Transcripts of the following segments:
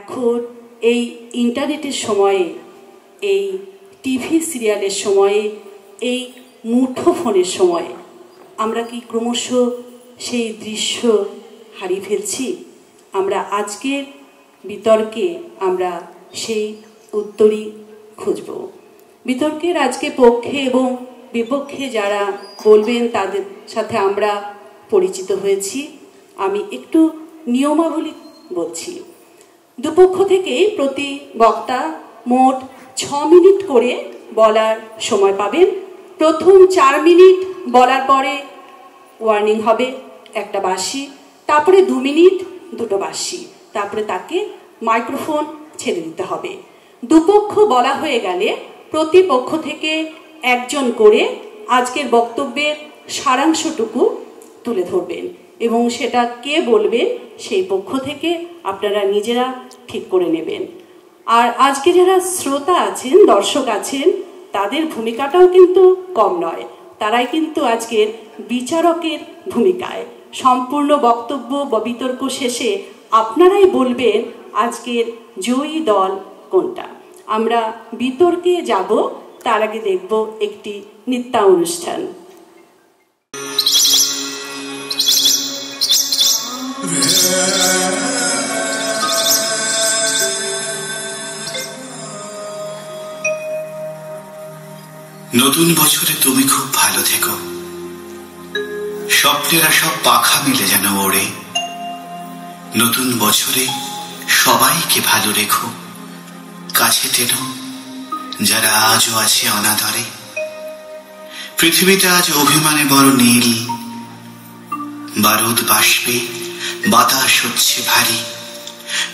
এখন এই ইন্টারনেটের সময়ে, এই টিভি সিরিয়ালের সময়ে, এই মুঠোফোনের সময়ে আমরা কি ক্রমশ সেই দৃশ্য হারিয়ে ফেলছি? আমরা আজকের বিতর্কে আমরা সেই উত্তরই খুঁজব। বিতর্কের আজকে পক্ষে এবং বিপক্ষে যারা বলবেন তাদের সাথে আমরা পরিচিত হয়েছি। আমি একটু নিয়মাবলী বলছি। দুপক্ষ থেকে প্রতি বক্তা মোট 6 মিনিট করে বলার সময় পাবেন। প্রথম 4 মিনিট বলার পরে ওয়ার্নিং হবে, একটা বাঁশি, তারপরে 2 মিনিট দুটো বাঁশি, তারপরে তাকে মাইক্রোফোন ছেড়ে দিতে হবে। দুপক্ষ বলা হয়ে গেলে প্রতিপক্ষ থেকে একজন করে আজকের বক্তব্যের সারাংশটুকু তুলে ধরবেন এবং সেটা কে বলবেন সেই পক্ষ থেকে আপনারা নিজেরা ঠিক করে নেবেন। আর আজকে যারা শ্রোতা আছেন, দর্শক আছেন, তাদের ভূমিকাটাও কিন্তু কম নয়। তারাই কিন্তু আজকের বিচারকের ভূমিকায়। সম্পূর্ণ বক্তব্য বা বিতর্ক শেষে আপনারাই বলবেন আজকের জয়ী দল কোনটা। আমরা বিতর্কে যাব, তার আগে দেখব একটি নৃত্যানুষ্ঠান। নতুন বছরে তুমি খুব ভালো থেকো, স্বপ্নেরা সব পাখা মিলে যেন ওড়ে। নতুন বছরে সবাইকে ভালো রেখো, কাছে টেনো যারা আজও আছে অনাদরে। পৃথিবীটা আজ অভিমানে বড় নীল, বারুদ বাষ্পে বাতাস হচ্ছে ভারী।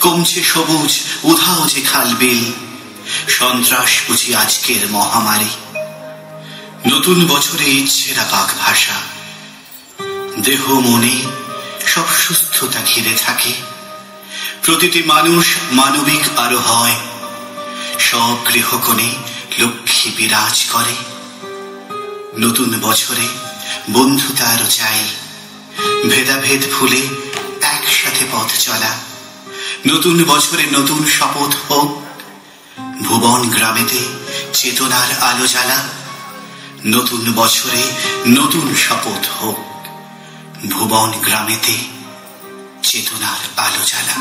কমছে সবুজ উধাও যে খালবিল, সন্ত্রাস বুঝি আজকের মহামারী। নতুন বছরে ইচ্ছেরা পাক ভাষা, দেহ মনে সব সুস্থতা ঘিরে থাকে। প্রতিটি মানুষ মানবিক আরো হয়, সব গৃহকোণে লক্ষ্মী বিরাজ করে। নতুন বছরে বন্ধুতা আরো চাই, ভেদাভেদ ভুলে একসাথে পথ চলা। নতুন বছরে নতুন শপথ হোক, ভুবন গ্রামেতে চেতনার আলো জ্বালা। নতুন বছরে নতুন শপথ হোক, ভুবন গ্রামেতে চেতনার আলো জ্বালা।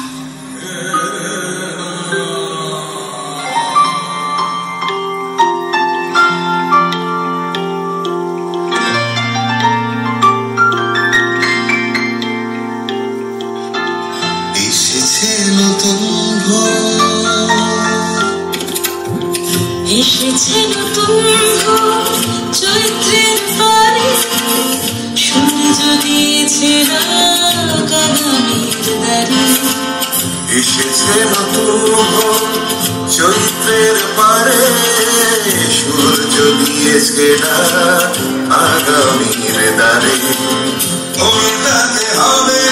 এসেছে নতুন ভোর, এসেছে নতুন ভোর, চৈত্রের পারে সূর্য দিয়েছে আগামীর দ্বারে। এসেছে নতুন ভোর, চৈত্রের পারে সূর্য দিয়েছে আগামীর দ্বারে। উল্টাতে হবে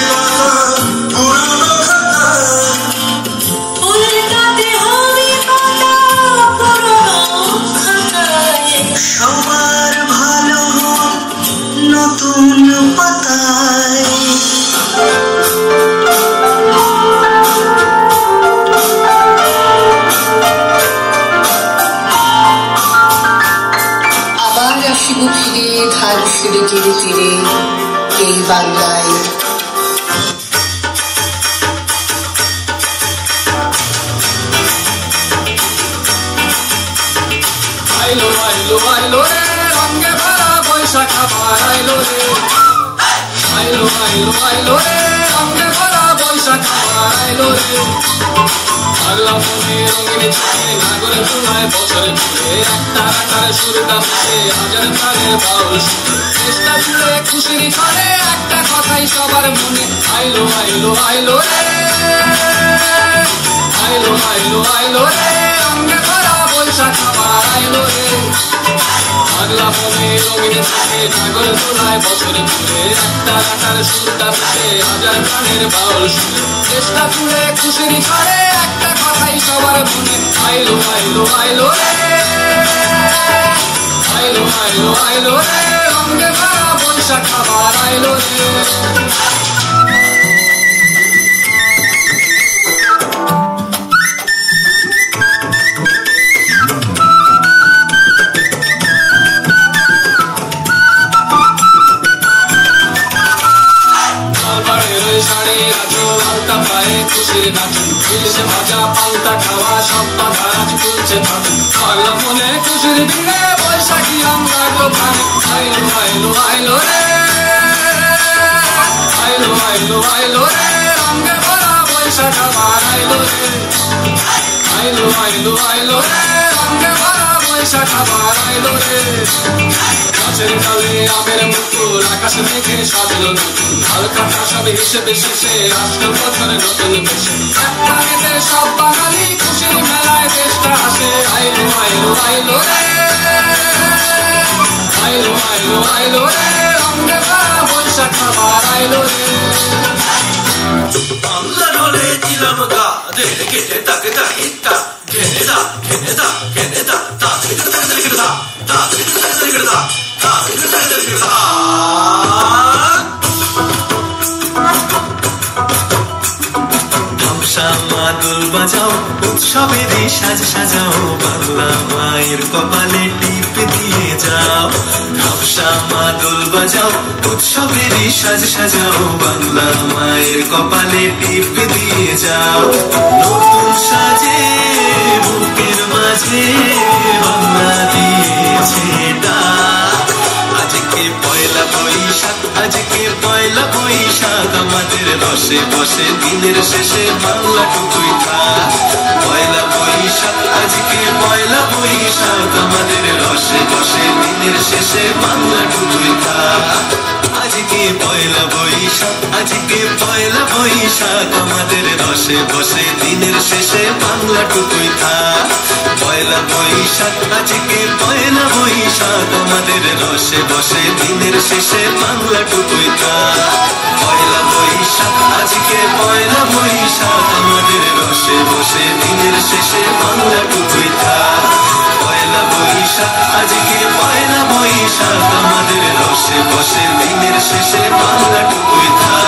পুরনো খাতা, উল্টাতে হবে পাতা পুরনো খাতায়। সবার ভালো হোক নতুন পাতায়। আবার আসিব ফিরে ধার ফিরে তীরে তীরে এই বাংলায়। আইলো আইলো আইলো রে রঙে ভরা বৈশাখ আবার আইলো রে। আইলো আইলো আইলো রে রঙে ভরা বৈশাখ আবার আইলো রে। পাগলা মনে রঙিন থাকে নাগরে চুলায় বছরে ঘুরে, একটা আকারে সুরটা ফুটে হাজার প্রাণের বাউল সুরে। চেষ্টা জুড়ে খুশির করে একটা কথাই সবার মনে, আইলো আইলো আইলো রে। আইলো আইলো আইলো রে রঙে ভরা বৈশাখ আবার আইলো রে। পাগলা মনে রঙিন থাকে নাগরে চুলায় বছরে ঘুরে, একটা আকারে সুরটা ফুটে হাজার প্রাণের বাউল সুরে। চেষ্টা জুড়ে খুশির করে একটা কথাই সবার মনে, আইলো আইলো আইলো রে। আইলো আইলো আইলো রে রঙে ভরা বৈশাখ আবার আইলো রে। ইলিশে ভাজা পান্তা খাওয়া সব বাধা আজ তুলছে ভাবে পারলাম মনে খুশির দিনে বৈশাখী রং লাগলো প্রাণে আইলো আইলো আইলো রে আইলো আইলো আইলো রে রঙে ভরা বৈশাখ আবার আইলো রে আইলো আইলো আইলো রে রঙে ভরা বৈশাখ আবার আইলো রে গাছের ডালে আমের মুকুল আকাশ মেঘে সাজলো নতুন হালকা সব হিসেবে শেষে আসলো বছরে নতুন বেশে একবারেতে সব বাঙালি খুশির মেলায় দেশটা হাসে আইলো আইলো আইলো রে আইলো আইলো আইলো রে রঙে ভরা বৈশাখ আবার আইলো রে বাংলা ঢোলে দিলাম গা দেড় কেটে তাকে তা হিতা কেনে দা কেনে দা কেনে দা তা কেটে তাকে কেটে দা তা কেটে তাকে কেটে দা তা কেটে তাকে কেটে দা ধামসা মাদল বাজাও উৎসবেরই সাজ সাজাও বাংলা মায়ের কপালে টিপ দিয়ে যাও ধামসা মাদল বাজাও উৎসবেরই সাজ সাজাও বাংলা মায়ের কপালে টিপ দিয়ে যাও নতুন সাজে বুকের মাঝে বাংলা দিয়েছে ডাক আজকে পয়লা বৈশাখ আজকে পয়লা বৈশাখ আমাদের রসে বসে দিনের শেষে বাংলা টুকুই থাক পয়লা বৈশাখ আজকে পয়লা বৈশাখ আমাদের রসে বসে দিনের শেষে বাংলা টুকুই থাক আজকে পয়লা বৈশাখ আজকে পয়লা বৈশাখ আমাদের রসে বসে দিনের শেষে বাংলা টুকুই থাক পয়লা বৈশাখ আজকে পয়লা বৈশাখ আমাদের রসে বসে দিনের শেষে বাংলা টুকুই থাক পয়লা বৈশাখ আজকে পয়লা বৈশাখ আমাদের রসে বসে দিনের শেষে বাংলা টুকুই থাক পয়লা বৈশাখ আজকে পয়লা বৈশাখ আমাদের রসে বসে দিনের শেষে বাংলা টুকুই থাক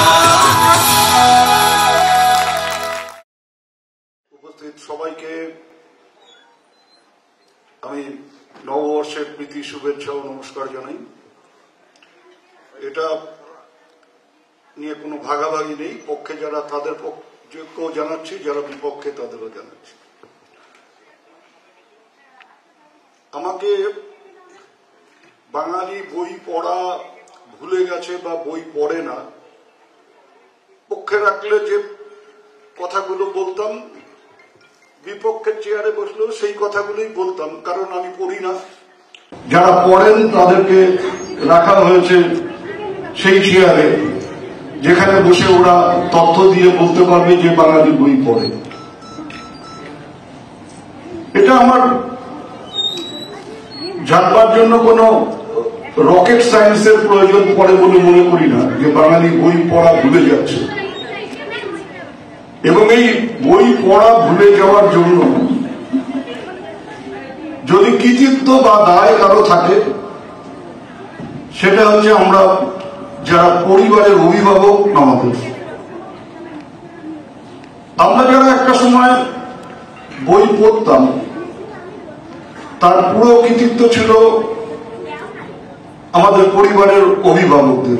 উপস্থিত সবাইকে আমি নববর্ষের প্রীতি শুভেচ্ছা ও নমস্কার জানাই এটা নিয়ে কোনো ভাগাভাগি নেই পক্ষে যারা তাদের পক্ষেও জানাচ্ছি যারা বিপক্ষে তাদেরও জানাচ্ছি আমাকে বাঙালি বই পড়া ভুলে গেছে বা বই পড়ে না পক্ষে রাখলে যে কথাগুলো বলতাম বিপক্ষের চেয়ারে বসলেও সেই কথাগুলোই বলতাম কারণ আমি পড়ি না যারা পড়েন তাদেরকে রাখা হয়েছে সেই চেয়ারে যেখানে বসে ওরা তথ্য দিয়ে বলতে পারবে যে বাঙালি বই পড়ে এটা আমার জানবার জন্য কোনো রকেট সায়েন্সের প্রয়োজন পড়ে বলে মনে করি না যে বাঙালি বই পড়া ভুলে যাচ্ছে এবং এই বই পড়া ভুলে যাওয়ার জন্য যদি কৃতিত্ব বা দায় কারো থাকে সেটা হচ্ছে আমরা যারা পরিবারের অভিভাবক আমাদের আমরা যারা একটা সময় বই পড়তাম তার পুরো কৃতিত্ব ছিল আমাদের পরিবারের অভিভাবকদের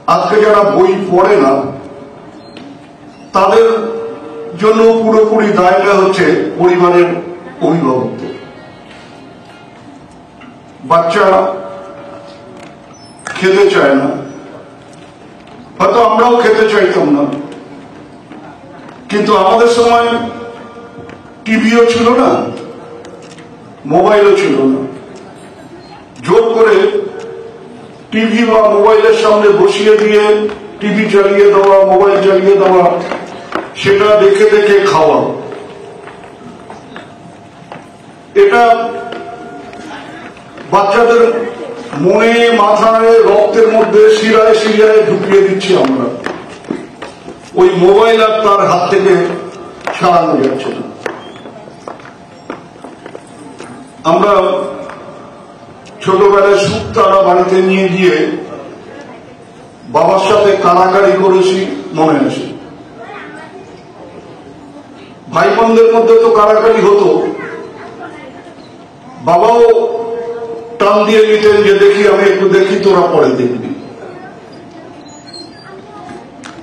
আজকে যারা বই পড়ে না তাদের জন্য পুরোপুরি দায়টা হচ্ছে পরিবারের অভিভাবকদের বাচ্চা খেতে চায় না হয়তো আমরাও খেতে চাইতাম না কিন্তু আমাদের সময় টিভিও ছিল না মোবাইলও ছিল না জোর করে টিভি বা মোবাইলের সামনে বসিয়ে দিয়ে টিভি চালিয়ে দেওয়া মোবাইল চালিয়ে দেওয়া সেটা দেখে দেখে খাওয়া এটা বাচ্চাদের মনে মাথায় রক্তের মধ্যে শিরায় শিরায় ঢুকিয়ে দিচ্ছি আমরা ওই মোবাইল আর তার হাত থেকে ছাড়ানো যাচ্ছে না আমরা ছোটবেলায় সুখ তারা বাড়িতে নিয়ে গিয়ে বাবার সাথে কাড়াকাড়ি করেছি মনে আছে ভাই বোনদের মধ্যে তো কাড়াকাড়ি হতো বাবাও টান দিয়ে নিতেন যে দেখি আমি একটু দেখি তোরা পরে দেখবি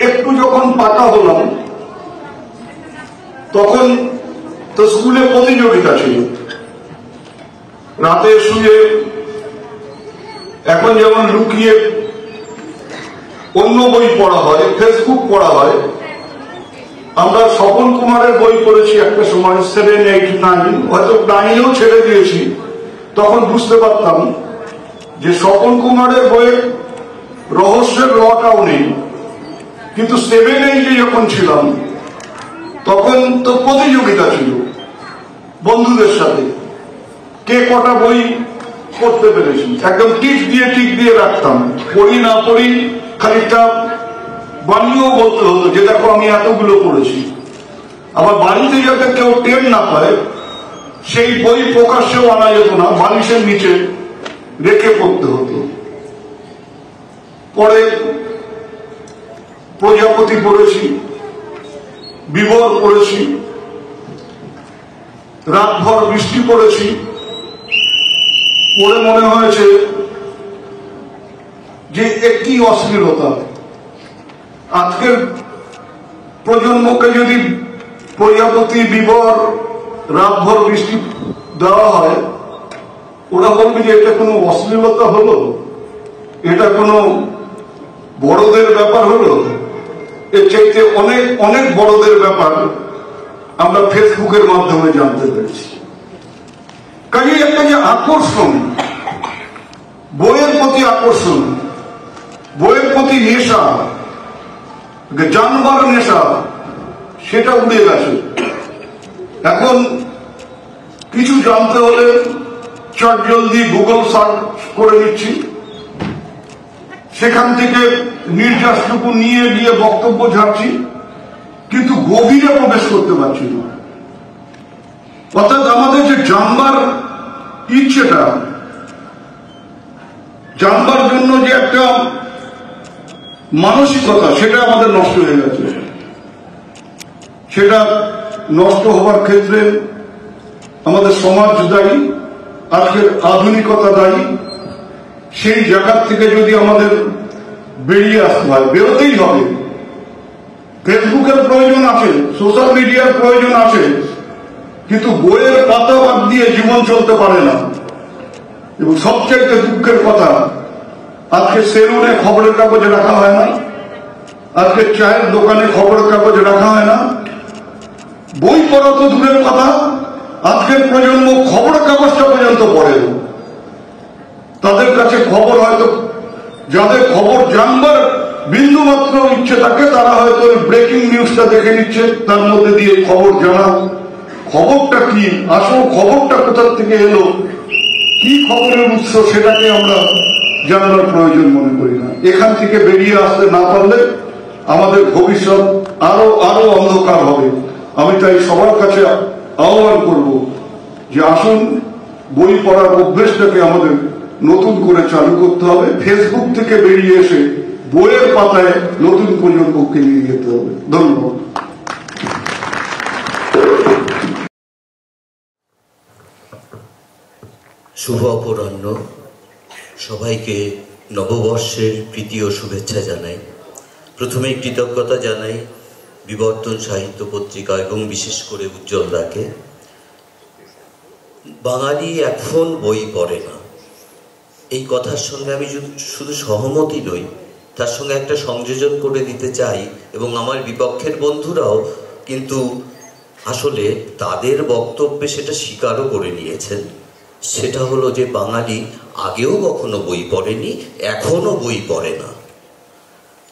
একটু যখন পাকা হলাম তখন তো স্কুলে প্রতিযোগিতা ছিল, রাতে শুয়ে এখন যেমন লুকিয়ে অন্য বই পড়া হয়, ফেসবুক পড়া হয়। আমরা স্বপন কুমারের বই পড়েছি একটা সময় 7, 8, 9, হয়তো 9-এও ছেড়ে দিয়েছি। তখন বুঝতে পারতাম যে স্বপন কুমারের বইয়ের রহস্যের রটাও নেই, কিন্তু 7, 8-এ যখন ছিলাম তখন তো প্রতিযোগিতা ছিল বন্ধুদের সাথে, কে কটা বই পড়তে পেরেছি। একদম টিক দিয়ে রাখতাম, পড়ি না পড়ি খানিকটা বানিয়েও বলতে হতো যে দেখো আমি এতগুলো পড়েছি। আবার বাড়িতে যাতে কেউ টের না পায় সেই বই প্রকাশ্যেও আনা যেত না, বালিশের নিচে রেখে পড়তে হতো। পরে প্রজাপতি পড়েছি, বিবর পড়েছি, রাতভর বৃষ্টি পড়েছি। পড়ে মনে হয়েছে যে একটি অশ্লীলতা। আজকের প্রজন্মকে যদি প্রজাপতি, বিবর, রাতভর বৃষ্টি দেওয়া হয়, ওরা বলবে যে এটা কোনো অশ্লীলতা হলো, এটা কোনো বড়দের ব্যাপার হলো। এর চাইতে অনেক অনেক বড়দের ব্যাপার আমরা ফেসবুকের মাধ্যমে জানতে পেরেছি। কাজে একটা যে আকর্ষণ, বইয়ের প্রতি আকর্ষণ, বইয়ের প্রতি নেশা, জানবার নেশা, সেটা উড়ে গেছে। এখন কিছু জানতে হলে চটজলদি গুগল সার্চ করে নিচ্ছি, সেখান থেকে নির্যাসটুকু নিয়ে গিয়ে বক্তব্য ঝাড়ছি, কিন্তু গভীরে প্রবেশ করতে পারছি না। অর্থাৎ আমাদের যে জানবার ইচ্ছেটা, জানবার জন্য যে একটা মানসিকতা, সেটা আমাদের নষ্ট হয়ে গেছে। সেটা নষ্ট হবার ক্ষেত্রে আমাদের সমাজ দায়ী, আজকের আধুনিকতা দায়ী। সেই জায়গার থেকে যদি আমাদের বেরিয়ে আসতে হয়, বেরোতেই হবে। ফেসবুকের প্রয়োজন আছে, সোশ্যাল মিডিয়ার প্রয়োজন আছে, কিন্তু বইয়ের পাতা বাদ দিয়ে জীবন চলতে পারে না। এবং সবচেয়ে দুঃখের কথা, আজকে সেলুনে খবরের কাগজ রাখা হয় না, আজকে চায়ের দোকানে খবরের কাগজ রাখা হয় না। বই পড়া তো দূরের কথা, আজকের প্রজন্ম খবরের কাগজটা পর্যন্ত পড়ে না। তাদের কাছে খবর হয়তো, যাদের খবর জানবার বিন্দু মাত্র ইচ্ছে থাকে, তারা হয়তো ব্রেকিং নিউজটা দেখে নিচ্ছে, তার মধ্যে দিয়ে খবর জানা। খবরটা কি, আসল খবরটা কোথা থেকে এলো, কি খবরের উৎস, সেটাকে আমরা জানার প্রয়োজন মনে করি না। এখান থেকে বেরিয়ে আসতে না পারলে আমাদের ভবিষ্যৎ আরো আরো অন্ধকার হবে। আমি তাই সবার কাছে আহ্বান করব যে আসুন, বই পড়ার অভ্যেসটাকে আমাদের নতুন করে চালু করতে হবে। ফেসবুক থেকে বেরিয়ে এসে বইয়ের পাতায় নতুন প্রজন্মকে নিয়ে যেতে হবে। ধন্যবাদ। শুভ অপরাহ্ন। সবাইকে নববর্ষের প্রীতি ও শুভেচ্ছা জানাই। প্রথমে কৃতজ্ঞতা জানাই বিবর্তন সাহিত্য পত্রিকা এবং বিশেষ করে উজ্জ্বল দাকে। বাঙালি এখন বই পড়ে না, এই কথার সঙ্গে আমি শুধু সহমতই নই, তার সঙ্গে একটা সংযোজন করে দিতে চাই। এবং আমার বিপক্ষের বন্ধুরাও কিন্তু আসলে তাদের বক্তব্যে সেটা স্বীকারও করে নিয়েছেন। সেটা হলো যে বাঙালি আগেও কখনো বই পড়েনি, এখনো বই পড়ে না।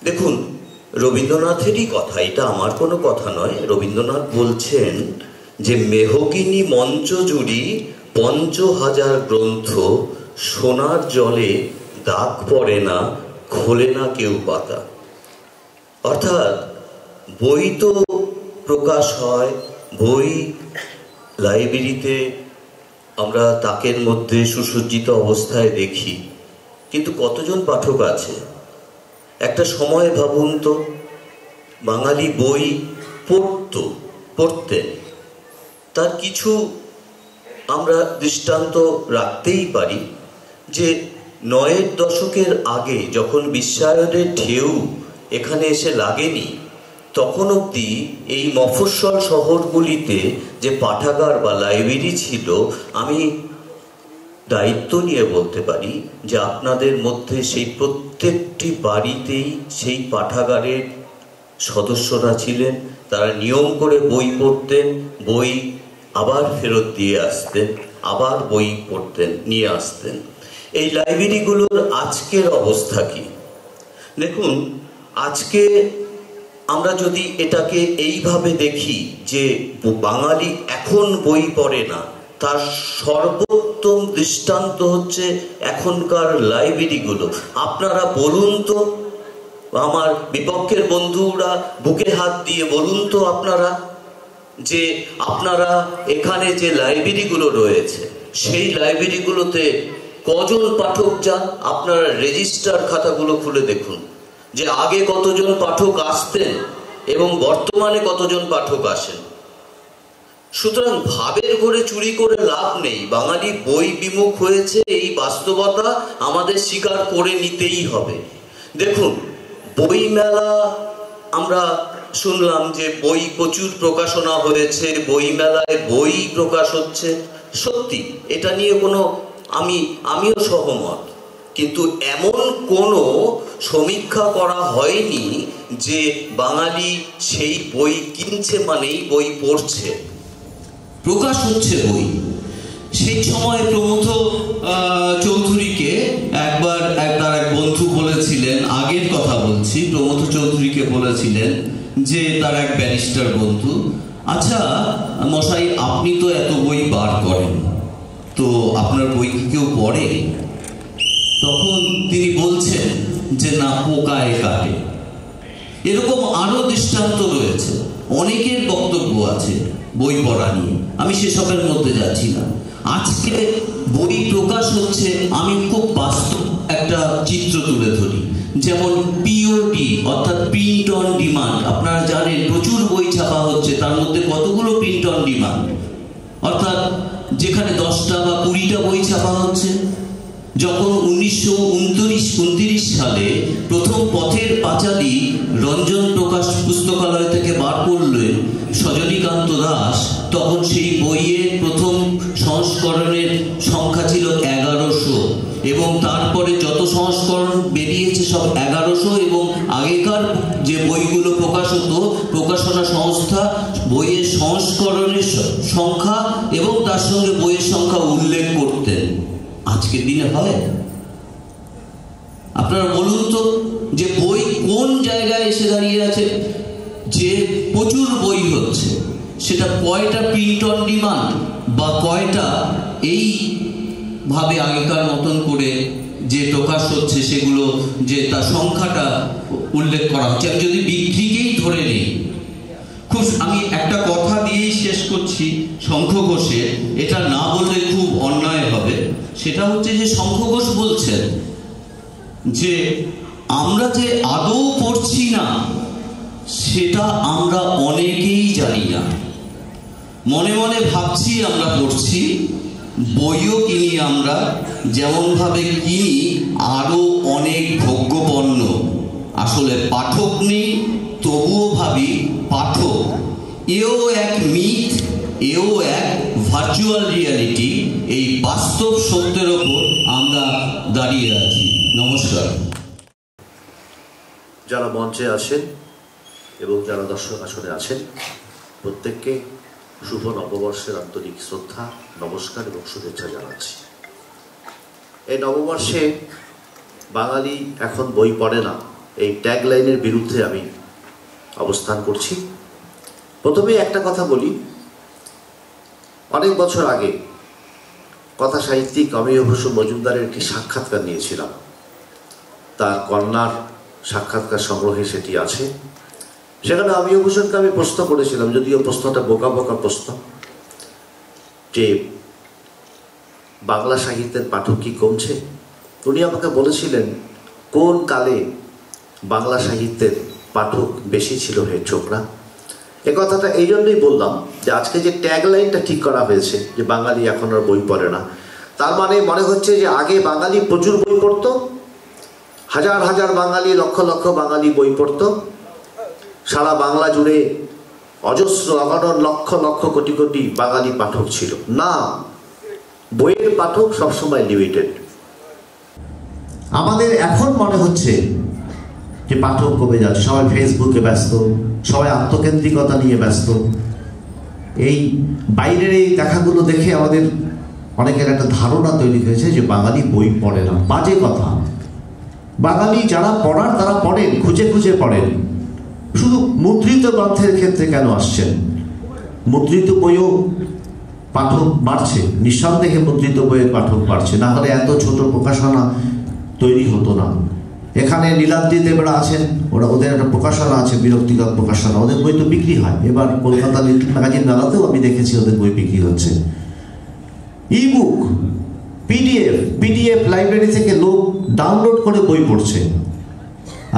দেখুন, রবীন্দ্রনাথেরই কথা, এটা আমার কোনো কথা নয়। রবীন্দ্রনাথ বলছেন যে মেহগিনি মঞ্চ জুড়ি ৫০০০০ গ্রন্থ, সোনার জলে দাগ পড়ে না, খোলে না কেউ পাতা। অর্থাৎ বই তো প্রকাশ হয়, বই লাইব্রেরিতে আমরা তাকের মধ্যে সুসজ্জিত অবস্থায় দেখি, কিন্তু কতজন পাঠক আছে? একটা সময় ভাবুন তো, বাঙালি বই পড়তেন। তার কিছু আমরা দৃষ্টান্ত রাখতেই পারি যে ৯-এর দশকের আগে যখন বিশ্বায়নের ঢেউ এখানে এসে লাগেনি, তখন অবধি এই মফস্বল শহরগুলিতে যে পাঠাগার বা লাইব্রেরি ছিল, আমি দায়িত্ব নিয়ে বলতে পারি যে আপনাদের মধ্যে সেই প্রত্যেকটি বাড়িতেই সেই পাঠাগারের সদস্যরা ছিলেন। তারা নিয়ম করে বই পড়তেন, বই আবার ফেরত দিয়ে আসতেন, আবার বই পড়তেন, নিয়ে আসতেন। এই লাইব্রেরিগুলোর আজকের অবস্থা কি দেখুন। আজকে আমরা যদি এটাকে এইভাবে দেখি যে বাঙালি এখন বই পড়ে না, তার সর্বোত্তম দৃষ্টান্ত হচ্ছে এখনকার লাইব্রেরিগুলো। আপনারা বলুন তো, আমার বিপক্ষের বন্ধুরা বুকে হাত দিয়ে বলুন তো আপনারা, যে আপনারা এখানে যে লাইব্রেরিগুলো রয়েছে সেই লাইব্রেরিগুলোতে কজন পাঠক যান? আপনারা রেজিস্টার খাতাগুলো খুলে দেখুন যে আগে কতজন পাঠক আসতেন এবং বর্তমানে কতজন পাঠক আসেন। সুতরাং ভাবের ঘরে চুরি করে লাভ নেই। বাঙালি বই বিমুখ হয়েছে, এই বাস্তবতা আমাদের স্বীকার করে নিতেই হবে। দেখুন, বই মেলা, আমরা শুনলাম যে বই প্রচুর প্রকাশনা হয়েছে, বই মেলায় বই প্রকাশ হচ্ছে, সত্যি এটা নিয়ে কোনো আমিও সহমত। কিন্তু এমন কোনো সমীক্ষা করা হয়নি যে বাঙালি সেই বই কিনছে মানেই বই পড়ছে। প্রকাশ হচ্ছে বই। সেই সময় প্রমথ চৌধুরীকে একবার তার এক বন্ধু বলেছিলেন, আগের কথা বলছি, প্রমথ চৌধুরীকে বলেছিলেন যে তার এক ব্যারিস্টার বন্ধু, আচ্ছা মশাই, আপনি তো এত বই বার করেন, তো আপনার বই কি কেউ পড়ে? তখন তিনি বলছেন যে না, পোকায় কাটে। এরকম আরো দৃষ্টান্ত রয়েছে, অনেকের বক্তব্য আছে বই পড়া নিয়ে, আমি সেসবের মধ্যে যাচ্ছি না। আজকে বই প্রকাশ হচ্ছে, আমি খুব বাস্তব একটা চিত্র তুলে ধরি। যেমন পিওডি অর্থাৎ প্রিন্ট অন ডিমান্ড, আপনারা জানেন প্রচুর বই ছাপা হচ্ছে, তার মধ্যে কতগুলো প্রিন্ট অন ডিমান্ড, অর্থাৎ যেখানে 10টা বা 20টা বই ছাপা হচ্ছে। যখন 1929 সালে প্রথম পথের পাঁচালী রঞ্জন প্রকাশ পুস্তকালয় থেকে বার করলেন সজনীকান্ত দাস, তখন সেই বইয়ের প্রথম সংস্করণের সংখ্যা ছিল 1100, এবং তারপরে যত সংস্করণ বেরিয়েছে সব 1100, এবং আগেকার যে বইগুলো প্রকাশ হতো, প্রকাশনা সংস্থা বইয়ের সংস্করণের সংখ্যা এবং তার সঙ্গে বইয়ের সংখ্যা উল্লেখ করতেন। আজকের দিনে হয়? আপনারা বলুন তো, যে বই কোন জায়গায় এসে দাঁড়িয়ে আছে? যে প্রচুর বই হচ্ছে, সেটা কয়টা প্রিন্ট অন ডিমান্ড বা কয়টা এই ভাবে আগেকার মতন করে যে প্রকাশ হচ্ছে সেগুলো, যে তার সংখ্যাটা উল্লেখ করা হচ্ছে। আমি যদি বিক্রিকেই ধরে নিই, আমি একটা কথা দিয়েই শেষ করছি শঙ্খ ঘোষের, এটা না বললে খুব অন্যায় হবে। সেটা হচ্ছে যে শঙ্খ ঘোষ বলছেন যে আমরা যে আদৌ পড়ছি না সেটা আমরা অনেকেই জানি না, মনে মনে ভাবছি আমরা পড়ছি, বইও কিনি আমরা, যেমন ভাবে কিনি আরো অনেক ভোগ্যপণ্য। আসলে পাঠক নেই, তবুও ভাবি পাঠক। এও এক মিথ, এও এক ভার্চুয়াল রিয়ালিটি। এই বাস্তব সত্যের ওপর আমরা দাঁড়িয়ে আছি। নমস্কার। যারা মঞ্চে আছেন এবং যারা দর্শক আসনে আছেন, প্রত্যেককে শুভ নববর্ষের আন্তরিক শ্রদ্ধা, নমস্কার এবং শুভেচ্ছা জানাচ্ছি। এই নববর্ষে বাঙালি এখন বই পড়ে না, এই ট্যাগলাইনের বিরুদ্ধে আমি অবস্থান করছি। প্রথমে একটা কথা বলি, অনেক বছর আগে কথা সাহিত্যিক অমিয় বসু মজুমদারের একটি সাক্ষাৎকার নিয়েছিলাম, তার কন্যার সাক্ষাৎকার সংগ্রহে সেটি আছে। সেখানে অমিয় বসুকে আমি প্রশ্ন করেছিলাম, যদিও প্রশ্নটা বোকা বোকা প্রশ্ন, যে বাংলা সাহিত্যের পাঠক কি কমছে? উনি আমাকে বলেছিলেন, কোন কালে বাংলা সাহিত্যের পাঠক বেশি ছিল হে ছোকরা? এ কথাটা এই জন্যই বললাম যে আজকে যে ট্যাগলাইনটা ঠিক করা হয়েছে যে বাঙালি এখন আর বই পড়ে না, তার মানে মনে হচ্ছে যে আগে বাঙালি প্রচুর বই পড়তো, হাজার হাজার বাঙালি, লক্ষ লক্ষ বাঙালি বই পড়তো, সারা বাংলা জুড়ে অজস্র অগণন লক্ষ লক্ষ কোটি কোটি বাঙালি পাঠক ছিল না, বইয়ের পাঠক সবসময় লিমিটেড। আমাদের এখন মনে হচ্ছে যে পাঠক কমে যাচ্ছে, সবাই ফেসবুকে ব্যস্ত, সবাই আত্মকেন্দ্রিকতা নিয়ে ব্যস্ত। এই বাইরের এই দেখাগুলো দেখে আমাদের অনেকের একটা ধারণা তৈরি হয়েছে যে বাঙালি বই পড়ে না। বাজে কথা। বাঙালি যারা পড়ার তারা পড়েন, খুঁজে খুঁজে পড়েন। শুধু মুদ্রিত গ্রন্থের ক্ষেত্রে কেন আসছেন? মুদ্রিত বইও পাঠক বাড়ছে, নিঃসন্দেহে মুদ্রিত বইয়ের পাঠক বাড়ছে, না হলে এত ছোট প্রকাশনা তৈরি হতো না। এখানে নীলাদ্রি দেবরা আছেন, ওদের একটা প্রকাশনা আছে, বিরক্তিকর প্রকাশনা, ওদের বই তো বিক্রি হয়। এবার কলকাতা লিটল ম্যাগাজিন মেলাতেও আমি দেখেছি ওদের বই বিক্রি হচ্ছে। ইবুক, পিডিএফ লাইব্রেরি থেকে লোক ডাউনলোড করে বই পড়ছে।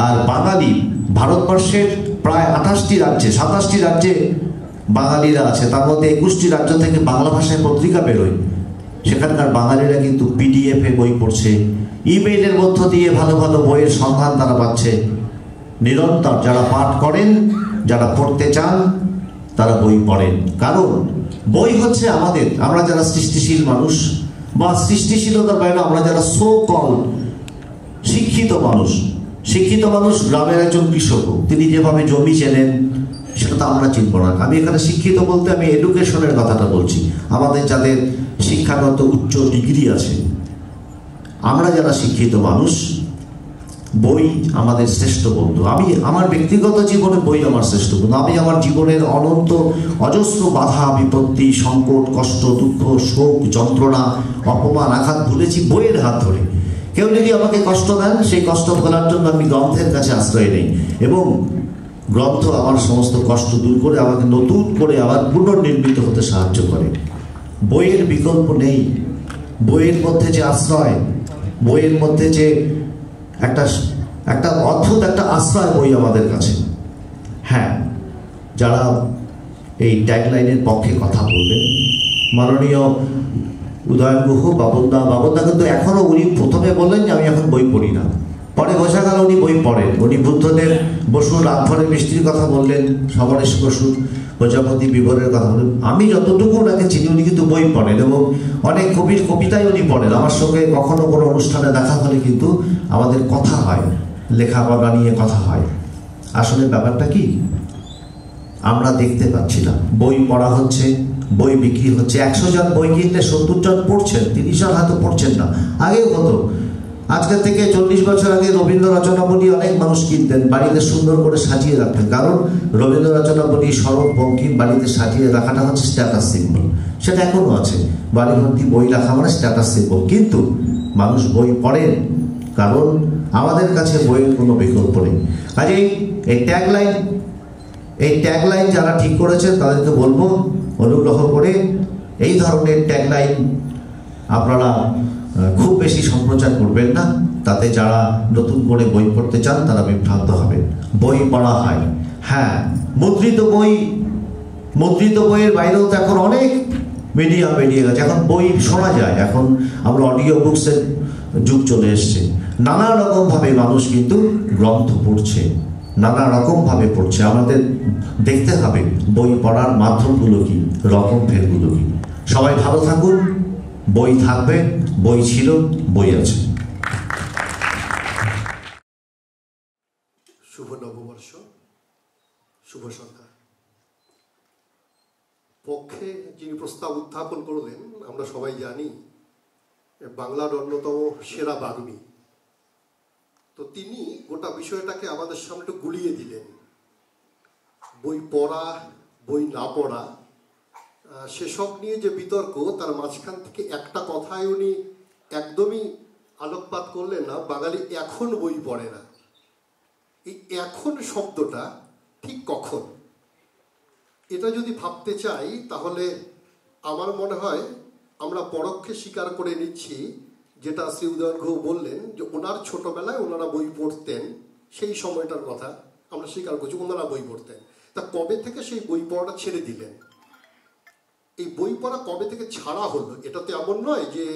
আর বাঙালি ভারতবর্ষের প্রায় 28টি রাজ্যে 27টি রাজ্যে বাঙালিরা আছে, তার মধ্যে 21টি রাজ্য থেকে বাংলা ভাষায় পত্রিকা বেরোয়। সেখানকার বাঙালিরা কিন্তু পিডিএফে বই পড়ছে, ইমেইলের মধ্য দিয়ে ভালো ভালো বইয়ের সন্ধান তারা পাচ্ছে। নিরন্তর যারা পাঠ করেন, যারা পড়তে চান, তারা বই পড়েন। কারণ বই হচ্ছে আমরা যারা সৃষ্টিশীল মানুষ, বা সৃষ্টিশীলতার বাইরে আমরা যারা সো কল শিক্ষিত মানুষ, গ্রামের একজন কৃষক, তিনি যেভাবে জমি চেনেন সেটা তো আমরা চিনব না। আমি এখানে শিক্ষিত বলতে আমি এডুকেশনের কথাটা বলছি। আমাদের যাদের শিক্ষাগত উচ্চ ডিগ্রি আছে, আমরা যারা শিক্ষিত মানুষ, বই আমাদের শ্রেষ্ঠ বন্ধু। আমি আমার ব্যক্তিগত জীবনে বই আমার শ্রেষ্ঠ বন্ধু। আমি আমার জীবনের অনন্ত অজস্র বাধা বিপত্তি, সংকট, কষ্ট, দুঃখ, শোক, যন্ত্রণা, অপমান, আঘাত ভুলেছি বইয়ের হাত ধরে। কেউ যদি আমাকে কষ্ট দেন, সেই কষ্ট ভোলার জন্য আমি গ্রন্থের কাছে আশ্রয় নেই, এবং গ্রন্থ আমার সমস্ত কষ্ট দূর করে আমাকে নতুন করে আবার পুনর্নির্মিত হতে সাহায্য করে। বইয়ের বিকল্প নেই। বইয়ের মধ্যে যে আশ্রয়, বইয়ের মধ্যে যে একটা অদ্ভুত একটা আশ্রয় বই আমাদের কাছে। হ্যাঁ, যারা এই ট্যাগলাইনের পক্ষে কথা বলবেন, মাননীয় উদয়ন গুহ বাবনদা কিন্তু এখনো উনি প্রথমে বললেন যে আমি এখন বই পড়ি না, পরে বোঝা গেল উনি বই পড়েন। উনি বুদ্ধদেব বসুর রামধরে মিষ্টির কথা বললেন, সমরেশ বসুর প্রজাপতি বিবরের কথা বললেন। আমি যতটুকু ওনাকে চিনি উনি কিন্তু বই পড়েন, এবং অনেক কবির কবিতাই উনি পড়েন। আমার সঙ্গে কখনো কোনো অনুষ্ঠানে দেখা হলে কিন্তু আমাদের কথা হয়, লেখাপড়া নিয়ে কথা হয়। আসলে ব্যাপারটা কি, আমরা দেখতে পাচ্ছি না। বই পড়া হচ্ছে, বই বিক্রি হচ্ছে। 100 জন বই কিনলে 70 জন পড়ছেন, 30 জন হয়তো পড়ছেন না। আগেও হতো। আজকের থেকে 40 বছর আগে রবীন্দ্র রচনাবলী অনেক মানুষ কিনতেন, বাড়িতে সুন্দর করে সাজিয়ে রাখতেন। কারণ রবীন্দ্র রচনাবলী, শরৎ, বঙ্কিম বাড়িতে সাজিয়ে রাখাটা হচ্ছে স্ট্যাটাস সিম্বল। সেটা এখনো আছে, বাড়ি ভর্তি বই রাখা মানে স্ট্যাটাস সিম্বল। কিন্তু মানুষ বই পড়েন, কারণ আমাদের কাছে বইয়ের কোনো বিকল্প নেই। কাজেই এই ট্যাগলাইন যারা ঠিক করেছেন তাদেরকে বলবো, অনুগ্রহ করে এই ধরনের ট্যাগলাইন আপনারা খুব বেশি সম্প্রচার করবেন না। তাতে যারা নতুন করে বই পড়তে চান তারা বিভ্রান্ত হবেন। বই পড়া হয়, হ্যাঁ, মুদ্রিত বইয়ের বাইরেও তো এখন অনেক মিডিয়া বেরিয়ে গেছে। এখন বই শোনা যায়, এখন আমরা অডিও বুকসের যুগ চলে এসছে। নানা রকমভাবে মানুষ কিন্তু গ্রন্থ পড়ছে, নানা রকমভাবে পড়ছে। আমাদের দেখতে হবে বই পড়ার মাধ্যমগুলো কি, রকম ফেরগুলো কি। সবাই ভালো থাকুন। বই থাকবে, বই ছিল, বই আছে। শুভ নববর্ষ, শুভ সন্ধ্যা। পক্ষে যিনি প্রস্তাব উত্থাপন করলেন, আমরা সবাই জানি বাংলার অন্যতম সেরা বাগ্মী। তো তিনি গোটা বিষয়টাকে আমাদের সামনে একটু গুলিয়ে দিলেন। বই পড়া, বই না পড়া, সেসব নিয়ে যে বিতর্ক, তার মাঝখান থেকে একটা কথায় উনি একদমই আলোকপাত করলেন না, বাঙালি এখন বই পড়ে না। এই এখন শব্দটা ঠিক কখন, এটা যদি ভাবতে চাই তাহলে আমার মনে হয় আমরা পরোক্ষে স্বীকার করে নিচ্ছি, যেটা শ্রী উদয়ন গুহ বললেন যে ওনার ছোটবেলায় ওনারা বই পড়তেন, সেই সময়টার কথা আমরা স্বীকার করছি, ওনারা বই পড়তেন। তা কবে থেকে সেই বই পড়াটা ছেড়ে দিলেন? এই বই পড়া কবে থেকে ছাড়া হলো? এটা তো এমন নয় যে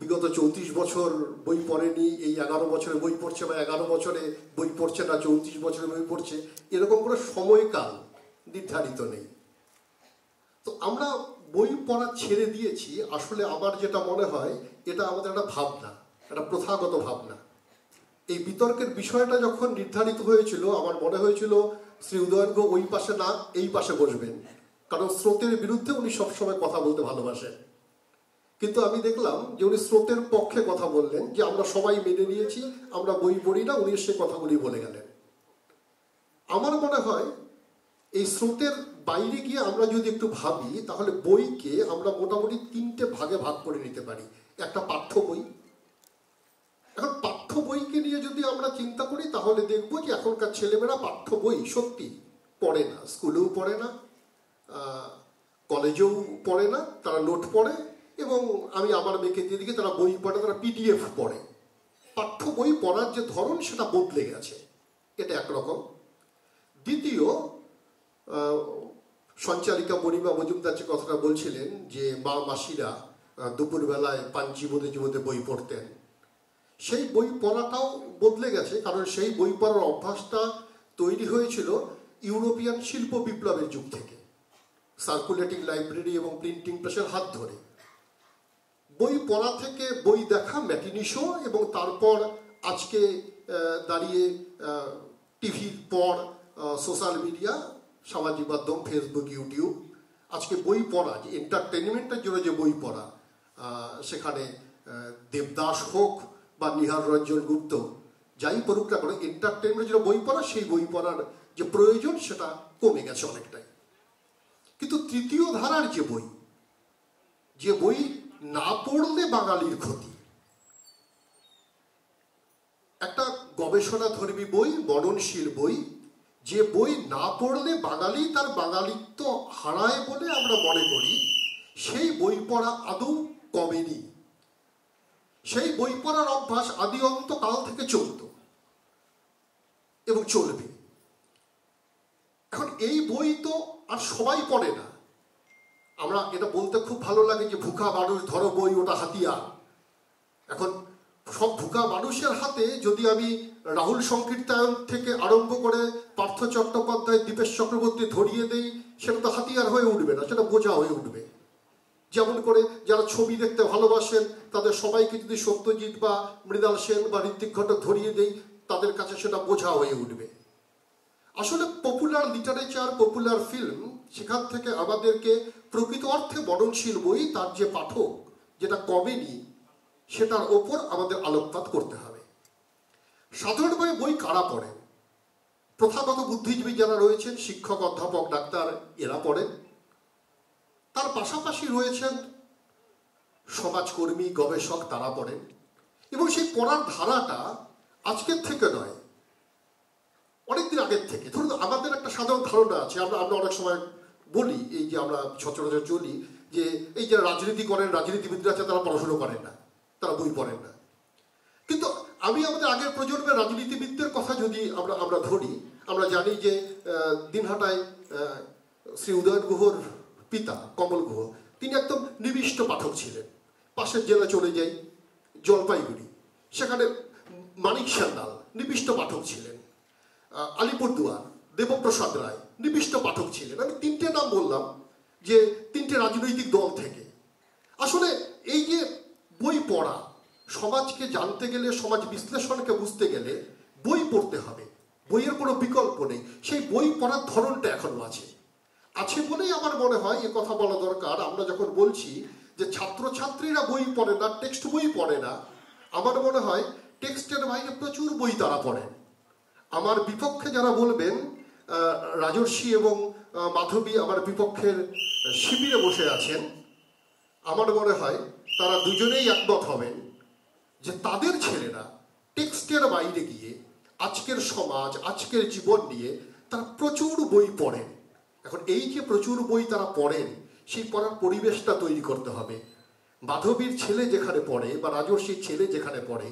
বিগত 34 বছর বই পড়েনি, এই 11 বছরে বই পড়ছে, বা 11 বছরে বই পড়ছে না, 34 বছরে বই পড়ছে, এরকম কোনো সময়কাল নির্ধারিত নেই। তো আমরা বই পড়া ছেড়ে দিয়েছি। আসলে আমার যেটা মনে হয়, এটা আমাদের একটা ভাবনা, একটা প্রথাগত ভাবনা। এই বিতর্কের বিষয়টা যখন নির্ধারিত হয়েছিল, আমার মনে হয়েছিল শ্রী উদয়ন গুহ ওই পাশে না এই পাশে বসবেন, কারণ স্রোতের বিরুদ্ধে উনি সবসময় কথা বলতে ভালোবাসেন। কিন্তু আমি দেখলাম যে উনি স্রোতের পক্ষে কথা বললেন, যে আমরা সবাই মেনে নিয়েছি, আমরা বই পড়ি না, উনি সে কথাগুলি বলে গেলেন। আমার মনে হয় এই স্রোতের বাইরে গিয়ে আমরা যদি একটু ভাবি, তাহলে বইকে আমরা মোটামুটি 3টে ভাগে ভাগ করে নিতে পারি। একটা পাঠ্য বই। এখন পাঠ্য বইকে নিয়ে যদি আমরা চিন্তা করি, তাহলে দেখবো যে এখনকার ছেলেমেয়েরা পাঠ্য বই সত্যি পড়ে না, স্কুলেও পড়ে না, কলেজেও পড়ে না, তারা নোট পড়ে, এবং আমি আমার মেয়েকে দিয়ে দিকে তারা বই পড়ে, তারা PDF পড়ে। পাঠ্য বই পড়ার যে ধরন সেটা বদলে গেছে, এটা একরকম। দ্বিতীয়, সঞ্চারিকা মণিমা মজুমদার যে কথাটা বলছিলেন, যে মা মাসিরা দুপুরবেলায় পান জীবনে জীবনে বই পড়তেন, সেই বই পড়াটাও বদলে গেছে। কারণ সেই বই পড়ার অভ্যাসটা তৈরি হয়েছিল ইউরোপিয়ান শিল্প বিপ্লবের যুগ থেকে, সার্কুলেটিং লাইব্রেরি এবং প্রিন্টিং প্রেসের হাত ধরে। বই পড়া থেকে বই দেখা, ম্যাটিনি শো, এবং তারপর আজকে দাঁড়িয়ে টিভির পর সোশ্যাল মিডিয়া, সামাজিক মাধ্যম, ফেসবুক, ইউটিউব। আজকে বই পড়া, যে এন্টারটেনমেন্টের জন্য যে বই পড়া, সেখানে দেবদাস হোক বা নিহার রঞ্জন গুপ্ত, যাই পড়ুক না কেন, এন্টারটেনমেন্টের জন্য বই পড়া, সেই বই পড়ার যে প্রয়োজন সেটা কমে গেছে অনেকটাই। কিন্তু তৃতীয় ধারার যে বই না পড়লে বাঙালির ক্ষতি, একটা গবেষণাধর্মী বই, মননশীল বই, যে বই না পড়লে বাঙালি তার বাঙালিত্ব হারায় বলে আমরা মনে করি, সেই বই পড়া আদৌ কমেনি। সেই বই পড়ার অভ্যাস আদি অন্তকাল থেকে চলত এবং চলবে। এখন এই বই তো আর সবাই পড়ে না। আমরা এটা বলতে খুব ভালো লাগে যে ভুখা মানুষ ধরো বই, ওটা হাতিয়ার। এখন সব ভুখা মানুষের হাতে যদি আমি রাহুল সংকীর্তায়ন থেকে আরম্ভ করে পার্থ চট্টোপাধ্যায়, দীপেশ চক্রবর্তী ধরিয়ে দেই, সেটা তো হাতিয়ার হয়ে উঠবে না, সেটা বোঝা হয়ে উঠবে। যেমন করে যারা ছবি দেখতে ভালোবাসেন, তাদের সবাইকে যদি সত্যজিৎ বা মৃণাল সেন বা ঋত্বিক ঘটক ধরিয়ে দেই, তাদের কাছে সেটা বোঝা হয়ে উঠবে। আসলে পপুলার লিটারেচার, পপুলার ফিল্ম, সেখান থেকে আমাদেরকে প্রকৃত অর্থে মননশীল বই, তার যে পাঠক, যেটা কমেনি, সেটার ওপর আমাদের আলোকপাত করতে হবে। সাধারণভাবে বই কারা পড়েন? প্রথাগত বুদ্ধিজীবী যারা রয়েছেন, শিক্ষক, অধ্যাপক, ডাক্তার, এরা পড়েন। তার পাশাপাশি রয়েছেন সমাজকর্মী, গবেষক, তারা পড়েন। এবং সেই পড়ার ধারাটা আজকের থেকে নয়, অনেকদিন আগের থেকে। ধরুন আমাদের একটা সাধারণ ধারণা আছে, আমরা অনেক সময় বলি, এই যে আমরা সচরাচর চলি, যে এই যে রাজনীতি করেন, রাজনীতিবিদরা আছে, তারা পড়াশুনো করেন না, তারা বই পড়েন না। কিন্তু আমি আমাদের আগের প্রজন্মের রাজনীতিবিদদের কথা যদি আমরা ধরি, আমরা জানি যে দিনহাটায় শ্রী উদয়ন গুহর পিতা কমল গুহ, তিনি একদম নিবিষ্ট পাঠক ছিলেন। পাশের জেলা চলে যাই, জলপাইগুড়ি, সেখানে মানিক সান্যাল নিবিষ্ট পাঠক ছিলেন। আলিপুরদুয়ার দেবপ্রসাদ রায় নিবিষ্ট পাঠক ছিলেন। আমি 3টে নাম বললাম, যে 3টে রাজনৈতিক দল থেকে। আসলে এই যে বই পড়া, সমাজকে জানতে গেলে, সমাজ বিশ্লেষণকে বুঝতে গেলে বই পড়তে হবে, বইয়ের কোনো বিকল্প নেই। সেই বই পড়ার ধরনটা এখনো আছে বলেই আমার মনে হয় এ কথা বলা দরকার। আমরা যখন বলছি যে ছাত্রছাত্রীরা বই পড়ে না, টেক্সট বই পড়ে না, আমার মনে হয় টেক্সটের বাইরে প্রচুর বই তারা পড়েন। আমার বিপক্ষে যারা বলবেন, রাজর্ষি এবং মাধবী আমার বিপক্ষের শিবিরে বসে আছেন, আমার মনে হয় তারা দুজনেই একমত হবেন যে তাদের ছেলেরা টেক্সটের বাইরে গিয়ে আজকের সমাজ, আজকের জীবন নিয়ে তারা প্রচুর বই পড়েন। এখন এই যে প্রচুর বই তারা পড়েন, সেই পড়ার পরিবেশটা তৈরি করতে হবে। মাধবীর ছেলে যেখানে পড়ে বা রাজর্ষির ছেলে যেখানে পড়ে,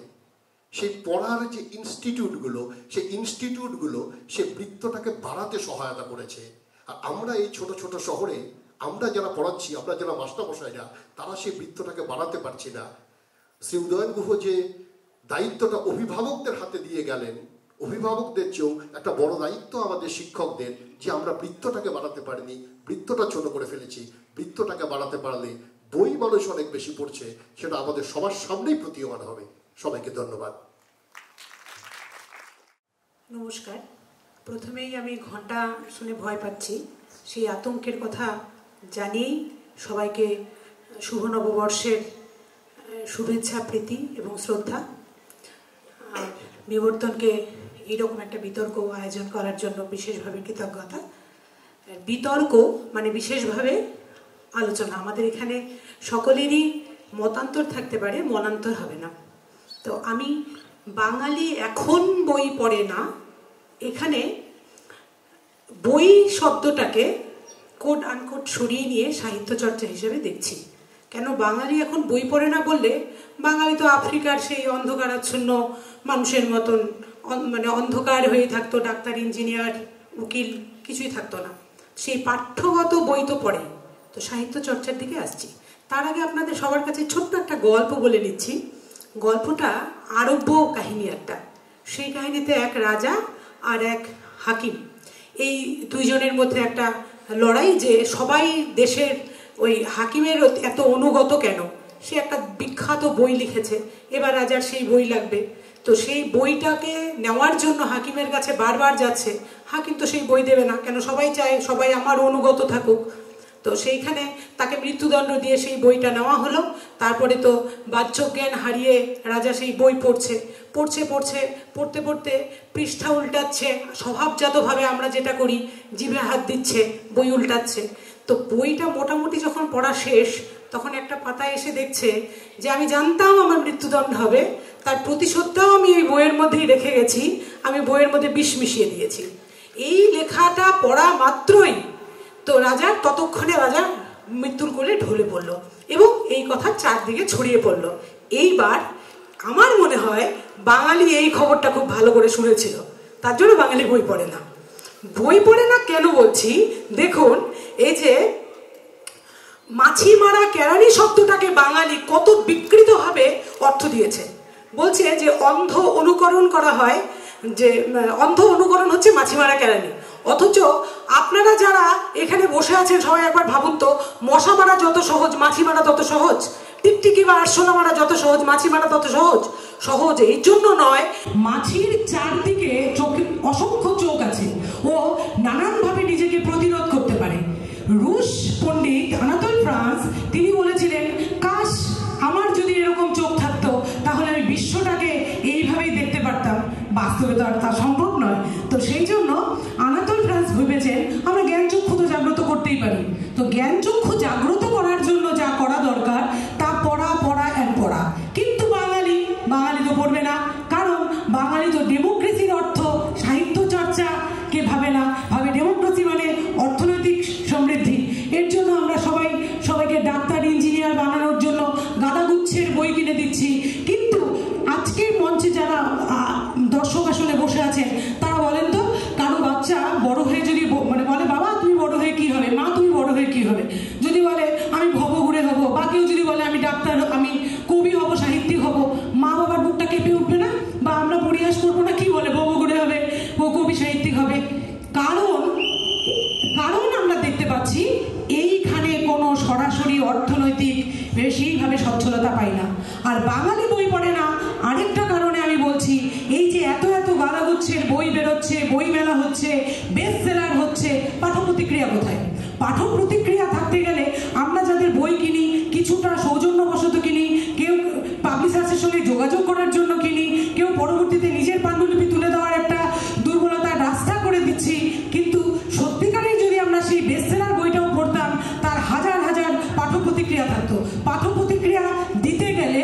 সেই পড়ার যে ইনস্টিটিউটগুলো, সেই ইনস্টিটিউটগুলো সে বৃত্তটাকে বাড়াতে সহায়তা করেছে। আর আমরা এই ছোট ছোট শহরে, আমরা যারা পড়াচ্ছি, আমরা যারা মাস্টারমশাইরা, তারা সেই বৃত্তটাকে বাড়াতে পারছি না। শ্রী উদয়ন গুহ যে দায়িত্বটা অভিভাবকদের হাতে দিয়ে গেলেন, অভিভাবকদের চেয়েও একটা বড় দায়িত্ব আমাদের শিক্ষকদের, যে আমরা বৃত্তটাকে বাড়াতে পারিনি, বৃত্তটা ছোট করে ফেলেছি। বৃত্তটাকে বাড়াতে পারলে বই মানুষ অনেক বেশি পড়ছে, সেটা আমাদের সবার সামনেই প্রতীয়মান হবে। সবাইকে ধন্যবাদ। নমস্কার। প্রথমেই আমি ঘন্টা শুনে ভয় পাচ্ছি, সেই আতঙ্কের কথা জানিয়েই সবাইকে শুভ নববর্ষের শুভেচ্ছা, প্রীতি এবং শ্রদ্ধা। আর বিবর্তনকে এইরকম একটা বিতর্ক আয়োজন করার জন্য বিশেষভাবে কৃতজ্ঞতা। বিতর্ক মানে বিশেষভাবে আলোচনা। আমাদের এখানে সকলেরই মতান্তর থাকতে পারে, মনান্তর হবে না। তো আমি বাঙালি এখন বই পড়ে না, এখানে বই শব্দটাকে কোট আনকোট সরিয়ে নিয়ে সাহিত্য চর্চা হিসেবে দেখছি। কেন বাঙালি এখন বই পড়ে না বললে, বাঙালি তো আফ্রিকার সেই অন্ধকারাচ্ছন্ন মানুষের মতন মানে অন্ধকার হয়ে থাকতো, ডাক্তার, ইঞ্জিনিয়ার, উকিল কিছুই থাকতো না। সেই পাঠ্যগত বই তো পড়ে। তো সাহিত্য চর্চার দিকে আসছি। তার আগে আপনাদের সবার কাছে ছোট্ট একটা গল্প বলে নিচ্ছি। গল্পটা আরব্য কাহিনী একটা। সেই কাহিনীতে এক রাজা আর এক হাকিম, এই দুইজনের মধ্যে একটা লড়াই, যে সবাই দেশের ওই হাকিমের এত অনুগত কেন। সে একটা বিখ্যাত বই লিখেছে, এবার রাজার সেই বই লাগবে। তো সেই বইটাকে নেওয়ার জন্য হাকিমের কাছে বারবার যাচ্ছে। হাকিম তো সেই বই দেবে না, কেন সবাই চায় সবাই আমার অনুগত থাকুক। তো সেইখানে তাকে মৃত্যুদণ্ড দিয়ে সেই বইটা নেওয়া হলো। তারপরে তো বাহ্যজ্ঞান হারিয়ে রাজা সেই বই পড়ছে, পড়তে পড়তে পৃষ্ঠা উল্টাচ্ছে, স্বভাবজাতভাবে আমরা যেটা করি, জিভে হাত দিচ্ছে, বই উল্টাচ্ছে। তো বইটা মোটামুটি যখন পড়া শেষ, তখন একটা পাতায় এসে দেখছে যে আমি জানতাম আমার মৃত্যুদণ্ড হবে, তার প্রতিশোধটাও আমি এই বইয়ের মধ্যেই রেখে গেছি, আমি বইয়ের মধ্যে বিষ মিশিয়ে দিয়েছি। এই লেখাটা পড়া মাত্রই তো রাজার, ততক্ষণে রাজা মৃত্যুর কোলে ঢলে পড়ল এবং এই কথা চারদিকে ছড়িয়ে পড়ল। এইবার আমার মনে হয় বাঙালি এই খবরটা খুব ভালো করে শুনেছিল, তার জন্য বাঙালি বই পড়ে না। বই পড়ে না কেন বলছি, দেখুন এই যে মাছি মারা কেরানি শব্দটাকে বাঙালি কত বিকৃতভাবে অর্থ দিয়েছে। বলছে যে অন্ধ অনুকরণ করা হয়, যে অন্ধ অনুকরণ হচ্ছে মাছি মারা কেরানি। অথচ আপনারা যারা এখানে বসে আছেন সবাই একবার ভাবুন তো, মশা মারা যত সহজ মাছি মারা তত সহজ, টিকটিকি বা আরশোলা মারা যত সহজ মাছি মারা তত সহজ এই জন্য নয়, মাছির চারদিকে চোখে অসংখ্য চোখ আছে, ও নানানভাবে নিজেকে প্রতিরোধ করতে পারে। রুশ পণ্ডিত আনাতোল ফ্রান্স তিনি বলেছিলেন, কাশ আমার যদি এরকম চোখ থাকতো তাহলে আমি বিশ্বটাকে এইভাবেই দেখতে পারতাম। বাস্তবে তো আর তা সম্ভব নয়। তো সেই জন্য আনাতোল ফ্রান্স ভেবেছেন আমরা জ্ঞানচক্ষু তো জাগ্রত করতেই পারি। তো জ্ঞানচক্ষু জাগ্রত করার জন্য যা করা দরকার তা পড়া পড়া। কিন্তু বাঙালি তো পড়বে না, কারণ বাঙালি তো ডেমোক্রেসির অর্থ সাহিত্য চর্চাকে ভাবে না, ভাবে ডেমোক্রেসি মানে অর্থনৈতিক সমৃদ্ধি। এর জন্য আমরা সবাইকে ডাক্তার, ইঞ্জিনিয়ার বানানোর জন্য গাদাগুচ্ছের বই কিনে দিচ্ছি। কিন্তু আজকের মঞ্চে যারা দর্শক আসনে বসে আছেন তারা বলেন তো, কারো বাচ্চা বড় হয়ে যদি মানে বলে বাবা তুমি বড় হয়ে কি হবে, মা তুমি বড় হয়ে কি হবে, যদি বলে আমি ভবঘুরে হব, বা কেউ যদি বলে আমি ডাক্তার, আমি কবি হব, সাহিত্যিক হব, মা বাবার বুকটা কেঁপে উঠবে না? বা আমরা পরিহাস করবো না, কি বলে ভবঘুরে হবে, ও কবি সাহিত্যিক হবে? কারণ আমরা দেখতে পাচ্ছি এইখানে কোনো সরাসরি অর্থনৈতিক বেশিভাবে সচ্ছলতা পাই না। আর বাঙালি বই পড়ে না আরেকটা কারণে আমি বলছি, এই যে এত গাদাগুচ্ছের বই বেরোচ্ছে, বই মেলা হচ্ছে, বেস্ট সেলার হচ্ছে, পাঠ প্রতিক্রিয়া কোথায়? পাঠ প্রতিক্রিয়া থাকতে গেলে আমরা যাদের বই কিনি কিছুটা সৌজন্যবশত কিনি, কেউ পাবলিশার্সের সঙ্গে যোগাযোগ করার জন্য কিনি, কেউ পরবর্তীতে নিজের পাণ্ডুলিপি তুলে দেওয়ার একটা দুর্বলতার রাস্তা করে দিচ্ছি। কিন্তু সত্যিকারের যদি আমরা সেই বেস্ট সেলার বইটাও পড়তাম, তার হাজার পাঠ প্রতিক্রিয়া থাকতো। পাঠ প্রতিক্রিয়া দিতে গেলে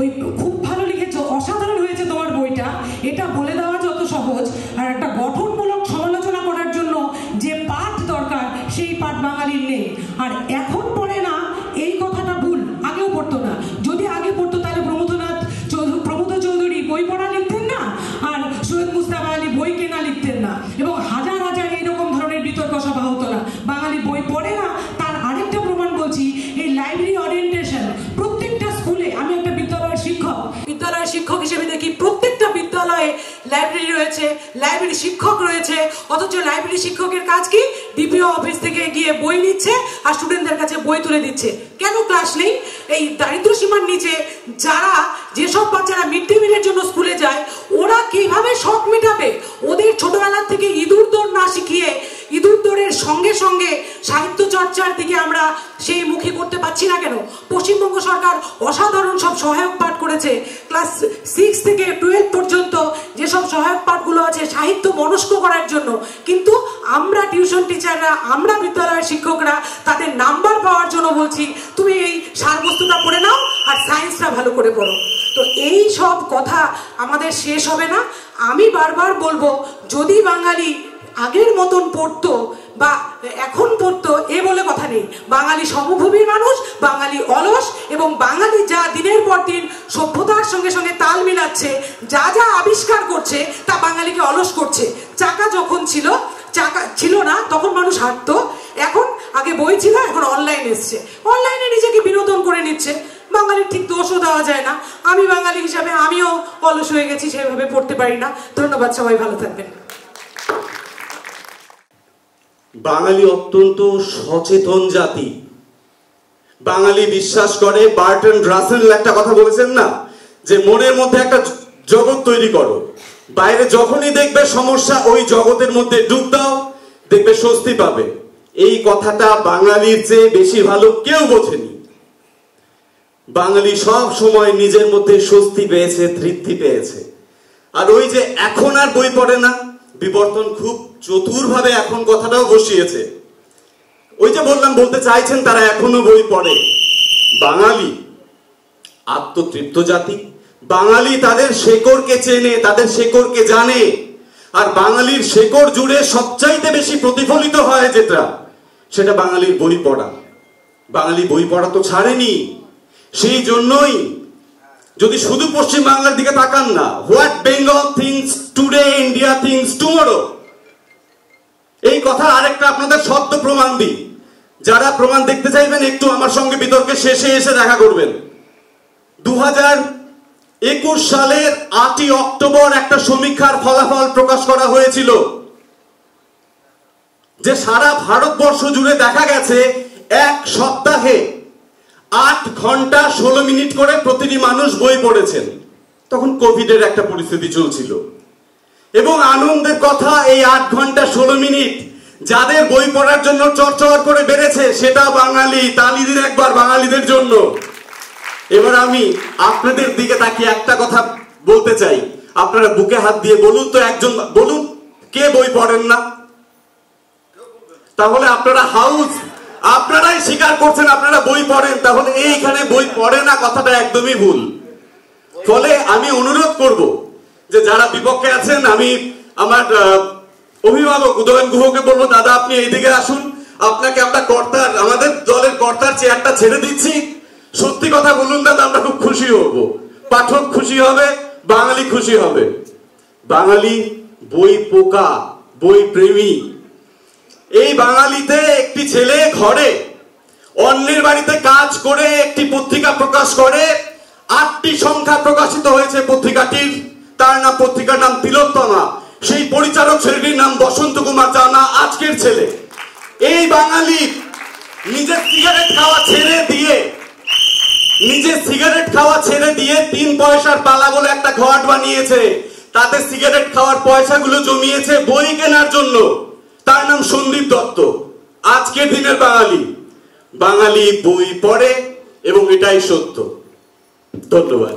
ওই খুব ভালো লিখেছো, অসাধারণ হয়েছে তোমার বইটা, এটা বলে দেওয়া যত সহজ, আর একটা গঠনমূলক সমালোচনা করার জন্য যে পাঠ দরকার সেই পাঠ বাঙালির নেই। আর এখন পড়ে না এই কথাটা ভুল, আগেও পড়তো না। যদি আগে পড়তো তাহলে প্রমোদ চৌধুরী বই পড়া লিখতেন না, আর সৈয়দ মুস্তাফা আলী বই কেনা লিখতেন না, এবং হাজার এইরকম ধরনের বিতর্ক সভা হতো না। বাঙালি বই পড়ে না তার আরেকটা প্রমাণ বলছি, এই লাইব্রেরি ওরিয়েন্টেশন প্রত্যেকটা স্কুলে, আমি একটা বিদ্যালয়ের শিক্ষক লাইব্রেরি রয়েছে, লাইব্রেরি শিক্ষক রয়েছে, অথচ লাইব্রেরি শিক্ষকের কাজ কি? ডিপিও অফিস থেকে গিয়ে বই নিচ্ছে আর স্টুডেন্টদের কাছে বই তুলে দিচ্ছে। কেন ক্লাস নেই? এই দারিদ্র সীমার নিচে যারা, যেসব বাচ্চারা মিড ডে মিলের জন্য স্কুলে যায়, ওরা কিভাবে শখ মেটাবে? ওদের ছোটবেলার থেকে ইঁদুর দৌড় না শিখিয়ে ইঁদুর দৌড়ের সঙ্গে সঙ্গে সাহিত্য চর্চার দিকে আমরা সেই মুখী করতে পারছি না কেন? পশ্চিমবঙ্গ সরকার অসাধারণ সব সহায়ক পাঠ করেছে। ক্লাস 6 থেকে 12 পর্যন্ত যেসব সহায়ক পাঠগুলো আছে সাহিত্য মনস্ক করার জন্য, কিন্তু আমরা টিউশন টিচাররা, আমরা বিদ্যালয়ের শিক্ষকরা তাদের নাম্বার পাওয়ার জন্য বলছি তুমি এই সারবস্তুটা পড়ে নাও আর সায়েন্সটা ভালো করে পড়ো। তো এই সব কথা আমাদের শেষ হবে না। আমি বারবার বলবো, যদি বাঙালি আগের মতন পড়তো বা এখন পড়তো এ বলে কথা নেই। বাঙালি সমভূমির মানুষ, বাঙালি অলস, এবং বাঙালি যা দিনের পর দিন সভ্যতার সঙ্গে সঙ্গে তাল মিলাচ্ছে, যা যা আবিষ্কার করছে তা বাঙালিকে অলস করছে। চাকা যখন ছিল না তখন মানুষ হাঁটতো, এখন আগে বই ছিল, এখন অনলাইন এসছে, অনলাইনে নিজেকে বিনোদন করে নিচ্ছে। বাঙালির ঠিক দোষও দেওয়া যায় না। আমি বাঙালি হিসাবে আমিও অলস হয়ে গেছি, সেভাবে পড়তে পারি না। ধন্যবাদ, সবাই ভালো থাকবেন। বাঙালি অত্যন্ত সচেতন জাতি। বাঙালি বিশ্বাস করে, বার্টন রাসেল একটা কথা বলেছেন না, যে মনের মধ্যে একটা জগৎ তৈরি করো, বাইরে যখনই দেখবে সমস্যা ওই জগতের মধ্যে ডুব দাও, দেখবে স্বস্তি পাবে। এই কথাটা বাঙালির চেয়ে বেশি ভালো কেউ বোঝেনি। বাঙালি সব সময় নিজের মধ্যে স্বস্তি পেয়েছে, তৃপ্তি পেয়েছে। আর ওই যে এখন আর বই পড়ে না, বিবর্তন খুব চতুরভাবে এখন কথাটাও বসিয়েছে। ওই যে বললাম, বলতে চাইছেন তারা এখনো বই পড়ে। বাঙালি আত্মতৃপ্ত জাতি, বাঙালি তাদের শেকড়কে চেনে, তাদের শেকড়কে জানে। আর বাঙালির শেকড় জুড়ে সবচাইতে বেশি প্রতিফলিত হয় যেটা, সেটা বাঙালির বই পড়া। বাঙালি বই পড়া তো ছাড়েনি। সেই জন্যই যদি শুধু পশ্চিম বাংলার দিকে তাকান না, what Bengal things today, India things tomorrow, এই কথা আরেকটা আপনাদের সত্য প্রমাণ দিই। যারা প্রমাণ দেখতে চাইবেন একটু আমার সঙ্গে বিতর্কের শেষে এসে দেখা করবেন। 2021 সালের 8ই অক্টোবর একটা সমীক্ষার ফলাফল প্রকাশ করা হয়েছিল, যে সারা ভারতবর্ষ জুড়ে দেখা গেছে এক সপ্তাহে 8 ঘন্টা 16 মিনিট করে প্রতিটি মানুষ বই পড়েছেন। তখন কোভিডের একটা পরিস্থিতি চলছিল, এবং আনন্দের কথা, এই 8 ঘন্টা 16 মিনিট যাদের বই পড়ার জন্য চরচর করে বেড়েছে সেটা বাঙালি। তালি দিন একবার বাঙালিদের জন্য। এবার আমি আপনাদের দিকে তাকিয়ে একটা কথা বলতে চাই, আপনারা বুকে হাত দিয়ে বলুন তো, একজন বলুন কে বই পড়েন না? তাহলে আপনারা আপনারাই স্বীকার করছেন আপনারা বই পড়েন, তাহলে এইখানে বই পড়ে না কথাটা একদমই ভুল। ফলে আমি অনুরোধ করব যে যারা বিপক্ষে আছেন, আমি আমার অভিভাবক উদয়ন গুহকে বলবো, দাদা আপনি এইদিকে আসুন, আপনাকে আমরা আমাদের দলের কর্তার চেয়ারটা ছেড়ে দিচ্ছি। সত্যি কথা বলুন দাদা, আমরা খুব খুশি হব, পাঠক খুশি হবে, বাঙালি খুশি হবে। বাঙালি বই পোকা, বই প্রেমী। এই বাঙালিতে একটি ছেলে ঘরে অন্যের বাড়িতে কাজ করে একটি পত্রিকা প্রকাশ করে, 8টি সংখ্যা প্রকাশিত হয়েছে পত্রিকাটির। পত্রিকার নাম তিলোত্তমা। সেই পরিচালক ছেলেটির নাম বসন্ত কুমার জানা, আজকের ছেলে। এই বাঙালি নিজের সিগারেট খাওয়া ছেড়ে দিয়ে 3 পয়সার পালা বলে একটা ঘট বানিয়েছে। তাতে সিগারেট খাওয়ার পয়সাগুলো জমিয়েছে বই কেনার জন্য। তার নাম সন্দীপ দত্ত। আজকের দিনের বাঙালি বই পড়ে, এবং এটাই সত্য। ধন্যবাদ।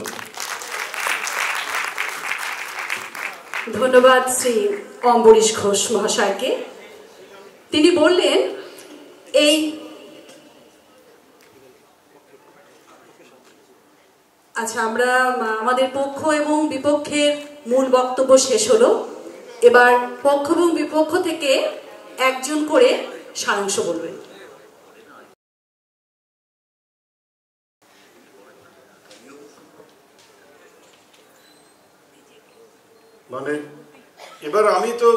ধন্যবাদ শ্রী অম্বরীশ ঘোষ মহাশয়কে। তিনি বললেন, আচ্ছা, আমরা আমাদের পক্ষ এবং বিপক্ষের মূল বক্তব্য শেষ হলো। এবার পক্ষ এবং বিপক্ষ থেকে একজন করে সারাংশ বলবেন। মানে এবার আমি তো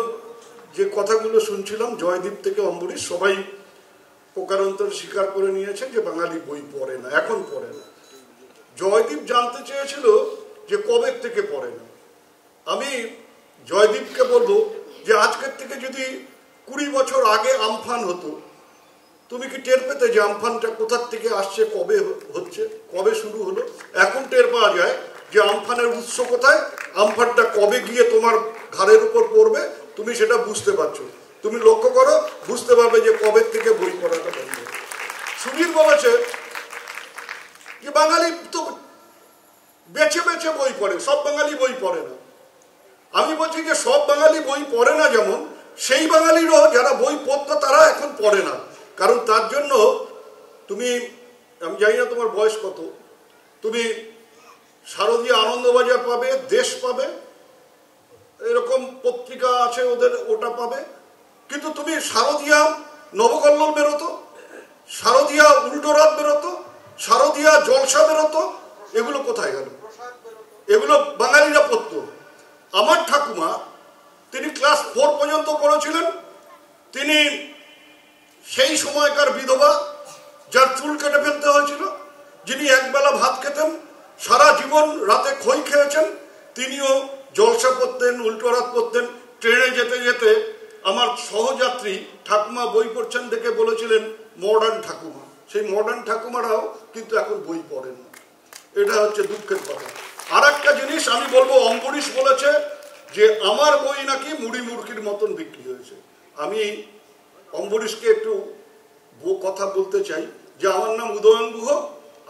যে কথাগুলো শুনছিলাম, জয়দীপ থেকে অম্বরীশ, সবাই প্রকারান্তর স্বীকার করে নিয়েছে যে বাঙালি বই পড়ে না, এখন পড়ে না। জয়দীপ জানতে চেয়েছিল যে কবে থেকে পড়ে না। আমি জয়দীপকে বলবো যে আজকের থেকে যদি 20 বছর আগে আমফান হতো, তুমি কি টের পেতে যে আমফানটা কোথার থেকে আসছে, কবে হচ্ছে, কবে শুরু হলো? এখন টের পাওয়া যায় যে আমফানের উৎস কোথায়, আমফানটা কবে গিয়ে তোমার ঘাড়ের উপর পড়বে তুমি সেটা বুঝতে পারছো। তুমি লক্ষ্য করো, বুঝতে পারবে যে কবে থেকে বই পড়াটা বন্ধ। সুবীর বলেছে যে বাঙালি তো বেছে বেছে বই পড়ে, সব বাঙালি বই পড়ে না। আমি বলছি যে সব বাঙালি বই পড়ে না, যেমন সেই বাঙালিরও যারা বই পড়তো তারা এখন পড়ে না। কারণ তার জন্য তুমি, আমি জানি না তোমার বয়স কত, তুমি শারদীয় আনন্দবাজার পাবে, দেশ পাবে, এরকম পত্রিকা আছে ওদের, ওটা পাবে। কিন্তু তুমি শারদীয়া নবকল্লোল বেরোতো, শারদীয়া উল্টোরাত বেরোতো, শারদীয়া জলসা বেরোতো, এগুলো কোথায় গেল? এগুলো বাঙালিরা পড়তো। আমার ঠাকুমা, তিনি ক্লাস 4 পর্যন্ত পড়েছিলেন। তিনি সেই সময়কার বিধবা, যার চুল কেটে ফেলতে হয়েছিল, যিনি একবেলা ভাত খেতেন, সারা জীবন রাতে খই খেয়েছেন, তিনিও জলসা পড়তেন, উল্টোরাত পড়তেন। ট্রেনে যেতে যেতে আমার সহযাত্রী ঠাকুমা বই পড়ছেন দেখে বলেছিলেন মডার্ন ঠাকুমা। সেই মডার্ন ঠাকুমারাও কিন্তু এখন বই পড়েন না। এটা হচ্ছে দুঃখের কথা। আর একটা জিনিস আমি বলবো, অম্বরীশ বলেছে যে আমার বই নাকি মুড়ি মুড়কির মতন বিক্রি হয়েছে। আমি অম্বরীশকে একটু কথা বলতে চাই যে আমার নাম উদয়ন গুহ,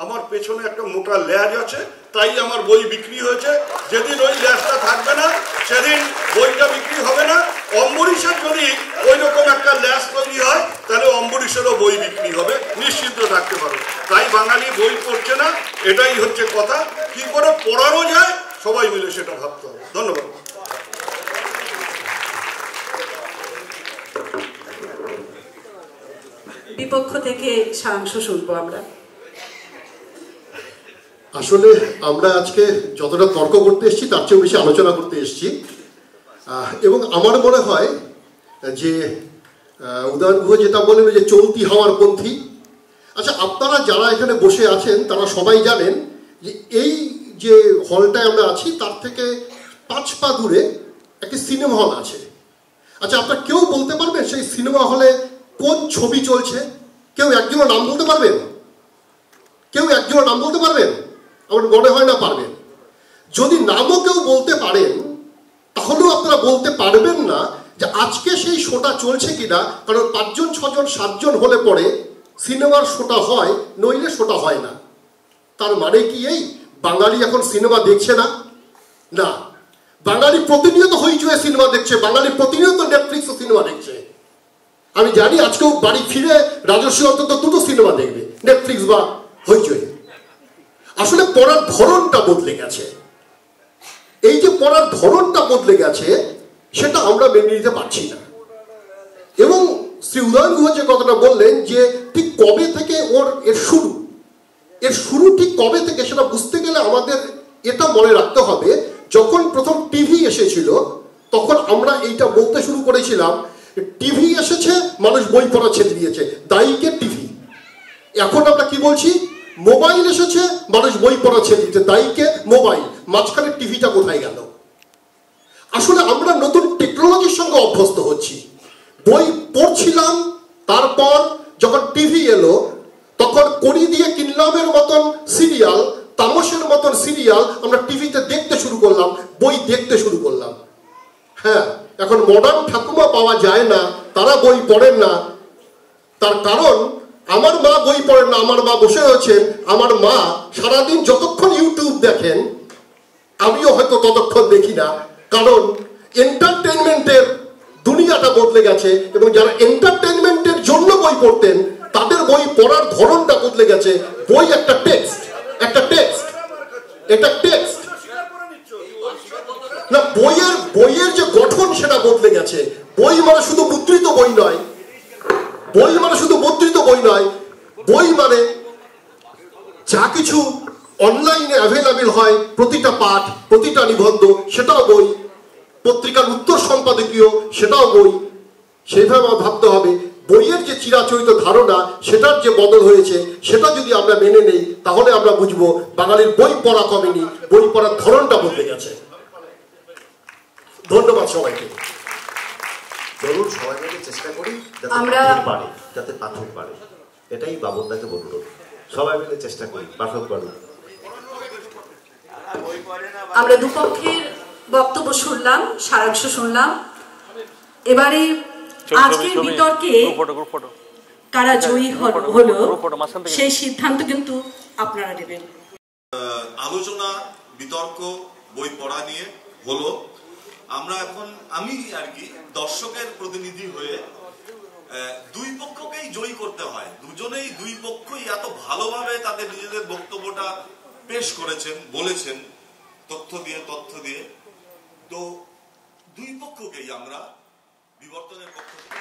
আমার পেছনে একটা মোটা ল্যাজ আছে, তাই আমার বই বিক্রি হয়েছে। যেদিন ওই ল্যাজটা থাকবে না সেদিন বইটা বিক্রি হবে না। অম্বরীশের যদি ওই রকম একটা ল্যাজ তৈরি হয় তাহলে অম্বরীশেরও বই বিক্রি হবে, নিশ্চিন্ত থাকতে পারো। তাই বাঙালি বই পড়ছে না, এটাই হচ্ছে কথা। কি করে পড়ানো যায় সবাই মিলে সেটা ভাবতে হবে। ধন্যবাদ। বিপক্ষ থেকে সারাংশ শুনবো আমরা। আসলে আমরা আজকে যতটা তর্ক করতে এসেছি তার চেয়েও বেশি আলোচনা করতে এসেছি, এবং আমার মনে হয় যে উদয়ন গুহ যেটা বলেন যে চলতি হওয়ার পন্থী। আচ্ছা, আপনারা যারা এখানে বসে আছেন তারা সবাই জানেন যে এই যে হলটায় আমরা আছি তার থেকে 5 পা দূরে একটি সিনেমা হল আছে। আচ্ছা, আপনারা কেউ বলতে পারবেন সেই সিনেমা হলে কোন ছবি চলছে? কেউ একজনের নাম বলতে পারবেন? কেউ একজনের নাম বলতে পারবেন? আমার মনে হয় না পারবেন। যদি নামও কেউ বলতে পারেন তাহলেও আপনারা বলতে পারবেন না যে আজকে সেই শোটা চলছে কিনা। কারণ 5 জন 6 জন 7 জন হলে পরে সিনেমার শোটা হয়, নইলে শোটা হয় না। তার মানে কি এই বাঙালি এখন সিনেমা দেখছে না? না, বাঙালি প্রতিনিয়ত হইচয়ে সিনেমা দেখছে, বাঙালি প্রতিনিয়ত নেটফ্লিক্সে সিনেমা দেখছে। আমি জানি আজকেও বাড়ি ফিরে রাজস্বী অন্তত 2টো সিনেমা দেখবে, নেটফ্লিক্স বা হইচয়ে। আসলে পড়ার ধরনটা বদলে গেছে। এই যে পড়ার ধরনটা বদলে গেছে সেটা আমরা মেনে নিতে পারছি না। এবং শ্রী উদয়ন গুহ যে কথাটা বললেন যে ঠিক কবে থেকে এর শুরু ঠিক কবে থেকে সেটা বুঝতে গেলে আমাদের এটা মনে রাখতে হবে, যখন প্রথম টিভি এসেছিল তখন আমরা এইটা বলতে শুরু করেছিলাম, টিভি এসেছে মানুষ বই পড়া ছেড়ে দিয়েছে, দায়ীকে টিভি। এখন আমরা কি বলছি? মোবাইল এসেছে মানুষ বই পড়া ছেড়ে দিচ্ছে, দায়ীকে মোবাইল। মাঝখানে টিভিটা কোথায় গেল? আসলে আমরা নতুন টেকনোলজির সঙ্গে অভ্যস্ত হচ্ছি। বই পড়ছিলাম, তারপর যখন টিভি এলো তখন কড়ি দিয়ে কিনলামের মতন সিরিয়াল, তামসের মতন সিরিয়াল আমরা টিভিতে দেখতে শুরু করলাম, বই দেখতে শুরু করলাম। হ্যাঁ, এখন মডার্ন ঠাকুমা পাওয়া যায় না, তারা বই পড়েন না। তার কারণ আমার মা বই পড়েন না, আমার মা বসে রয়েছেন, আমার মা সারাদিন যতক্ষণ ইউটিউব দেখেন আমিও হয়তো ততক্ষণ দেখি না। কারণ এন্টারটেনমেন্টের দুনিয়াটা বদলে গেছে, এবং যারা এন্টারটেনমেন্টের জন্য বই পড়তেন তাদের বই পড়ার ধরনটা বদলে গেছে। বই একটা টেক্সট, এটা টেক্সট না, বইয়ের যে গঠন সেটা বদলে গেছে। বই মানে শুধু মুদ্রিত বই নয়, বই মানে যা কিছু অনলাইনে অ্যাভেলেবেল হয়, প্রতিটা পাঠ, প্রতিটা নিবন্ধ সেটাও বই, পত্রিকার উত্তর সম্পাদকীয় সেটাও বই। সেইভাবে আমার ভাবতে হবে বইয়ের যে চিরাচরিত ধারণা সেটার যে বদল হয়েছে সেটা যদি আমরা মেনে নেই তাহলে আমরা বুঝবো বাঙালির বই পড়া কমেনি, বই পড়ার ধরনটা বদলে গেছে। ধন্যবাদ সবাইকে। চলুন সবাই মিলে চেষ্টা করি যাতে পাঠক বাড়ে, এটাই বাবনদাকে অনুরোধ। সবাই মিলে চেষ্টা করি পাঠক বাড়ুক। আমরা দুপক্ষের বক্তব্য শুনলাম, সারাংশ শুনলাম। এবারে আজকের বিতর্কে কারা জয়ী হলো সেই সিদ্ধান্ত কিন্তু আপনারা নেবেন। আলোচনা, বিতর্ক, বই পড়া নিয়ে হলো। আমি আর কি দর্শকের প্রতিনিধি হয়ে দুই পক্ষকেই জয়ী করতে হয়। দুই পক্ষই এত ভালোভাবে তাদের নিজেদের বক্তব্যটা পেশ করেছেন, বলেছেন তথ্য দিয়ে, তো দুই পক্ষকেই আমরা বিবর্তনের পক্ষ থেকে